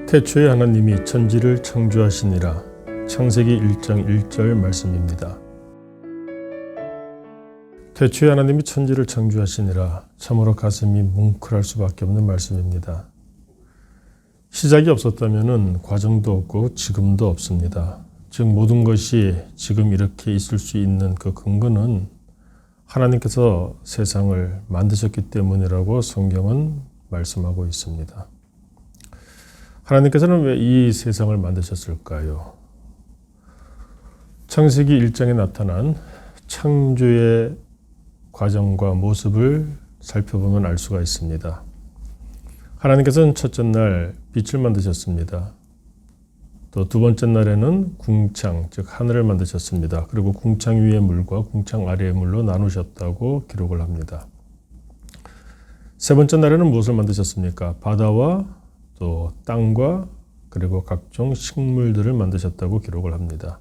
태초에 하나님이 천지를 창조하시니라. 창세기 1장 1절 말씀입니다. 태초에 하나님이 천지를 창조하시니라. 참으로 가슴이 뭉클할 수밖에 없는 말씀입니다. 시작이 없었다면 과정도 없고 지금도 없습니다. 즉 모든 것이 지금 이렇게 있을 수 있는 그 근거는 하나님께서 세상을 만드셨기 때문이라고 성경은 말씀하고 있습니다. 하나님께서는 왜 이 세상을 만드셨을까요? 창세기 1장에 나타난 창조의 과정과 모습을 살펴보면 알 수가 있습니다. 하나님께서는 첫째 날 빛을 만드셨습니다. 또 두 번째 날에는 궁창, 즉 하늘을 만드셨습니다. 그리고 궁창 위의 물과 궁창 아래의 물로 나누셨다고 기록을 합니다. 세 번째 날에는 무엇을 만드셨습니까? 바다와 또 땅과 그리고 각종 식물들을 만드셨다고 기록을 합니다.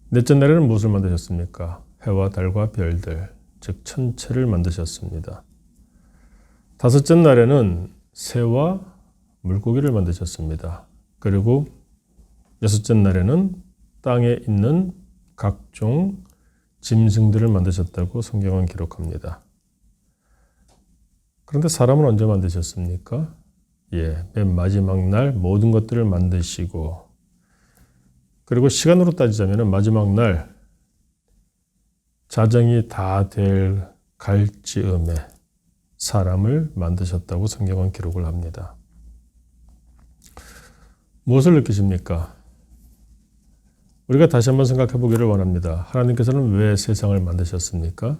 넷째 날에는 무엇을 만드셨습니까? 해와 달과 별들, 즉 천체를 만드셨습니다. 다섯째 날에는 새와 물고기를 만드셨습니다. 그리고 여섯째 날에는 땅에 있는 각종 짐승들을 만드셨다고 성경은 기록합니다. 그런데 사람은 언제 만드셨습니까? 맨 마지막 날 모든 것들을 만드시고, 그리고 시간으로 따지자면 마지막 날 자정이 다 될 갈즈음에 사람을 만드셨다고 성경은 기록을 합니다. 무엇을 느끼십니까? 우리가 다시 한번 생각해 보기를 원합니다. 하나님께서는 왜 세상을 만드셨습니까?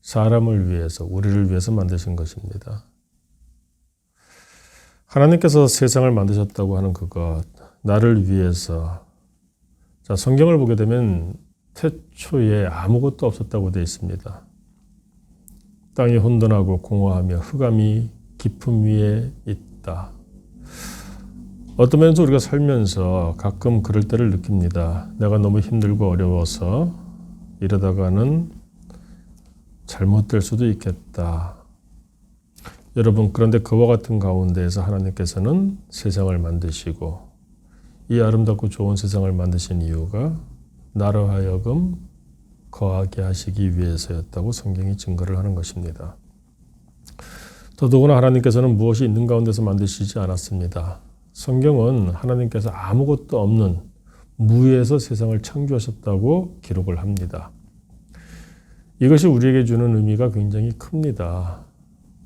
사람을 위해서, 우리를 위해서 만드신 것입니다. 하나님께서 세상을 만드셨다고 하는 그것, 나를 위해서. 자, 성경을 보게 되면 태초에 아무것도 없었다고 되어 있습니다. 땅이 혼돈하고 공허하며 흑암이 깊음 위에 있다. 어떤 면에서 우리가 살면서 가끔 그럴 때를 느낍니다. 내가 너무 힘들고 어려워서 이러다가는 잘못될 수도 있겠다. 여러분, 그런데 그와 같은 가운데에서 하나님께서는 세상을 만드시고 이 아름답고 좋은 세상을 만드신 이유가 나로 하여금 거하게 하시기 위해서였다고 성경이 증거를 하는 것입니다. 더더구나 하나님께서는 무엇이 있는 가운데서 만드시지 않았습니다. 성경은 하나님께서 아무것도 없는 무에서 세상을 창조하셨다고 기록을 합니다. 이것이 우리에게 주는 의미가 굉장히 큽니다.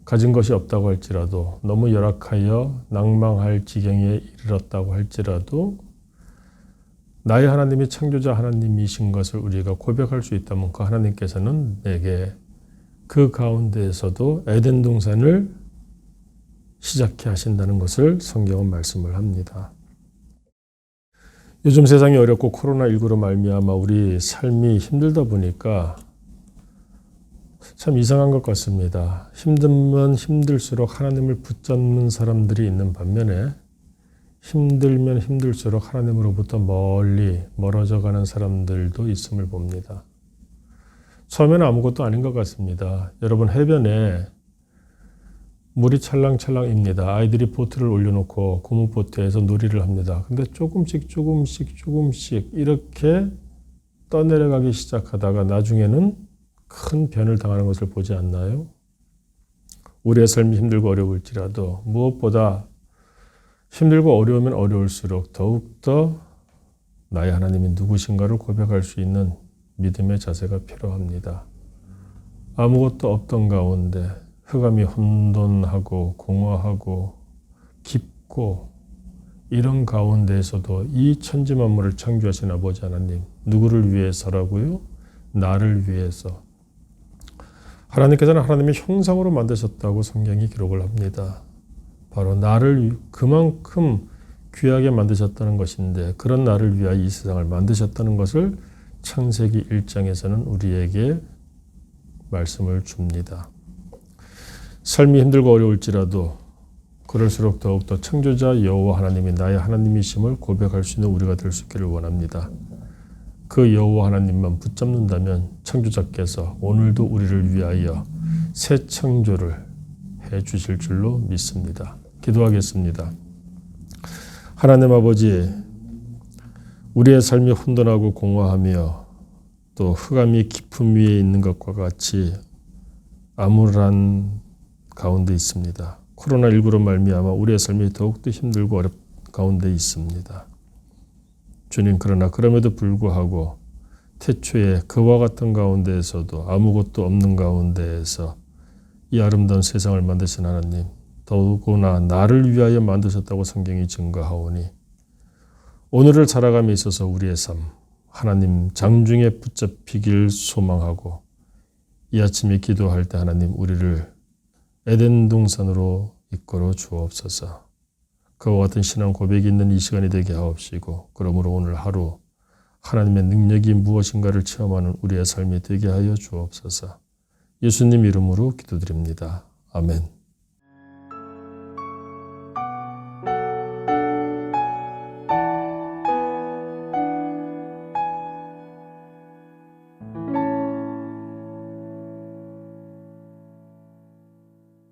가진 것이 없다고 할지라도, 너무 열악하여 낭망할 지경에 이르렀다고 할지라도 나의 하나님이 창조자 하나님이신 것을 우리가 고백할 수 있다면 그 하나님께서는 내게 그 가운데에서도 에덴 동산을 시작해 하신다는 것을 성경은 말씀을 합니다. 요즘 세상이 어렵고 코로나19로 말미암아 우리 삶이 힘들다 보니까 참 이상한 것 같습니다. 힘들면 힘들수록 하나님을 붙잡는 사람들이 있는 반면에 힘들면 힘들수록 하나님으로부터 멀리 멀어져 가는 사람들도 있음을 봅니다. 처음에는 아무것도 아닌 것 같습니다. 여러분, 해변에 물이 찰랑찰랑입니다. 아이들이 보트를 올려놓고 고무보트에서 놀이를 합니다. 근데 조금씩 이렇게 떠내려가기 시작하다가 나중에는 큰 변을 당하는 것을 보지 않나요? 우리의 삶이 힘들고 어려울지라도 무엇보다 힘들고 어려우면 어려울수록 더욱더 나의 하나님이 누구신가를 고백할 수 있는 믿음의 자세가 필요합니다. 아무것도 없던 가운데 흑암이 혼돈하고 공허하고 깊고 이런 가운데에서도 이 천지 만물을 창조하신 아버지 하나님, 누구를 위해서라고요? 나를 위해서. 하나님께서는 하나님의 형상으로 만드셨다고 성경이 기록을 합니다. 바로 나를 그만큼 귀하게 만드셨다는 것인데, 그런 나를 위하여 이 세상을 만드셨다는 것을 창세기 1장에서는 우리에게 말씀을 줍니다. 삶이 힘들고 어려울지라도 그럴수록 더욱더 창조자 여호와 하나님이 나의 하나님이심을 고백할 수 있는 우리가 될 수 있기를 원합니다. 그 여호와 하나님만 붙잡는다면 창조자께서 오늘도 우리를 위하여 새 창조를 해 주실 줄로 믿습니다. 기도하겠습니다. 하나님 아버지, 우리의 삶이 혼돈하고 공허하며 또 흑암이 깊음 위에 있는 것과 같이 암울한 가운데 있습니다. 코로나19로 말미암아 우리의 삶이 더욱더 힘들고 어렵 가운데 있습니다. 주님, 그러나 그럼에도 불구하고 태초에 그와 같은 가운데에서도 아무것도 없는 가운데에서 이 아름다운 세상을 만드신 하나님, 더구나 나를 위하여 만드셨다고 성경이 증거하오니 오늘을 살아감에 있어서 우리의 삶, 하나님 장중에 붙잡히길 소망하고 이 아침에 기도할 때 하나님 우리를 에덴 동산으로 이끌어 주옵소서. 그와 같은 신앙 고백이 있는 이 시간이 되게 하옵시고, 그러므로 오늘 하루 하나님의 능력이 무엇인가를 체험하는 우리의 삶이 되게 하여 주옵소서. 예수님 이름으로 기도드립니다. 아멘.